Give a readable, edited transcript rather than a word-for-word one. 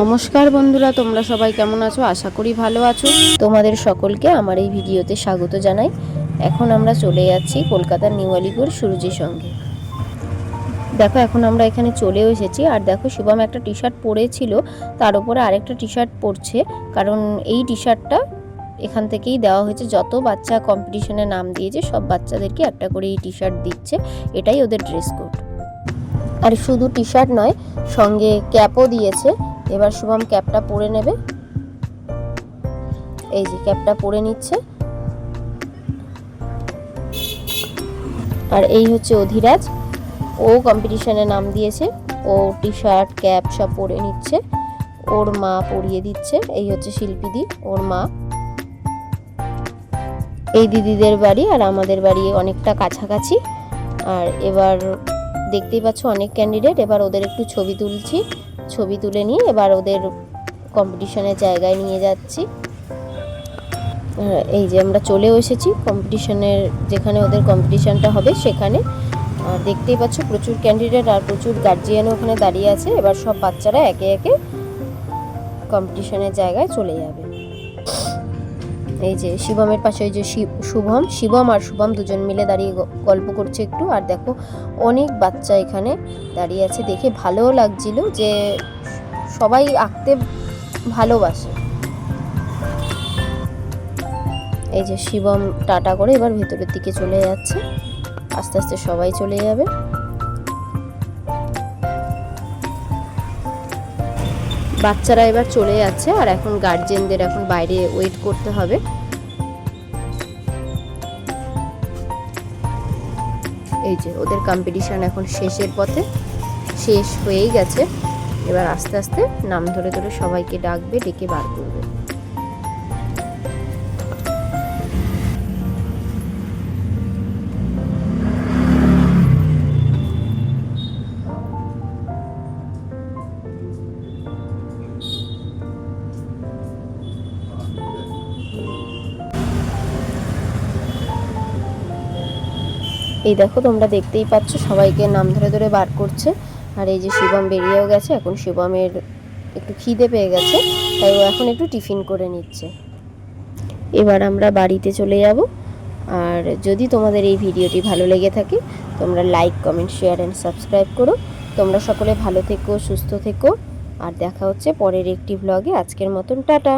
নমস্কার বন্ধুরা, তোমরা সবাই কেমন আছো? আশা করি ভালো আছো। তোমাদের সকলকে আমার এই ভিডিওতে স্বাগত জানাই। এখন আমরা চলে যাচ্ছি কলকাতার নিউ আলিপুর সুরুচির সঙ্গে। দেখো, এখন আমরা এখানে চলেও এসেছি। আর দেখো, শুভম একটা টি শার্ট পরেছিল, তার উপরে আরেকটা টি শার্ট পরছে, কারণ এই টি শার্টটা এখান থেকেই দেওয়া হয়েছে। যত বাচ্চা কম্পিটিশনে নাম দিয়েছে সব বাচ্চাদেরকে একটা করে এই টি শার্ট দিচ্ছে, এটাই ওদের ড্রেস কোড। আর শুধু টি শার্ট নয়, সঙ্গে ক্যাপও দিয়েছে। এবার শুভম ক্যাপটা পরে নেবে। এই যে ক্যাপটা পরে নিচ্ছে। আর এই হচ্ছে অধিরাজ, ও কম্পিটিশনে নাম দিয়েছে। ও টি শার্ট ক্যাপ সব পরে নিচ্ছে, ওর মা পরিয়ে দিচ্ছে। এই হচ্ছে শিল্পীদি, ওর মা। এই দিদিদের বাড়ি আর আমাদের বাড়ি অনেকটা কাছাকাছি। আর এবার দেখতেই পাচ্ছ অনেক ক্যান্ডিডেট। এবার ওদের একটু ছবি তুলছি, ছবি তুলে নিয়ে এবার ওদের কম্পিটিশনের জায়গায় নিয়ে যাচ্ছি। এই যে আমরা চলেও এসেছি কম্পিটিশনের, যেখানে ওদের কম্পিটিশনটা হবে সেখানে। আর দেখতেই পাচ্ছ প্রচুর ক্যান্ডিডেট আর প্রচুর গার্জিয়ানও ওখানে দাঁড়িয়ে আছে। এবার সব বাচ্চারা একে একে কম্পিটিশনের জায়গায় চলে যাবে। এই যে শিবমের পাশে ওই যে শিবম আর শুভম দুজন মিলে দাঁড়িয়ে গল্প করছে একটু। আর দেখো অনেক বাচ্চা এখানে দাঁড়িয়ে আছে, দেখে ভালোও লাগছিল যে সবাই আঁকতে ভালোবাসে। এই যে শিবম টাটা করে এবার ভেতরের দিকে চলে যাচ্ছে, আস্তে আস্তে সবাই চলে যাবে। বাচ্চারা এবার চলে যাচ্ছে আর এখন গার্জেনদের এখন বাইরে ওয়েট করতে হবে। এই যে ওদের কম্পিটিশন এখন শেষের পথে, শেষ হয়েই গেছে। এবার আস্তে আস্তে নাম ধরে ধরে সবাইকে ডাকবে, ডেকে বার করবে। এই দেখো, তোমরা দেখতেই পাচ্ছ সবাইকে নাম ধরে ধরে বার করছে। আর এই যে শিবম বেরিয়েও গেছে। এখন শিবমের একটু খিদে পেয়ে গেছে, তাই ও এখন একটু টিফিন করে নিচ্ছে। এবার আমরা বাড়িতে চলে যাব। আর যদি তোমাদের এই ভিডিওটি ভালো লেগে থাকে, তোমরা like, comment, share and subscribe করো। তোমরা সকলে ভালো থেকো, সুস্থ থেকো। আর দেখা হচ্ছে পরের একটি ভ্লগে। আজকের মতন টাটা।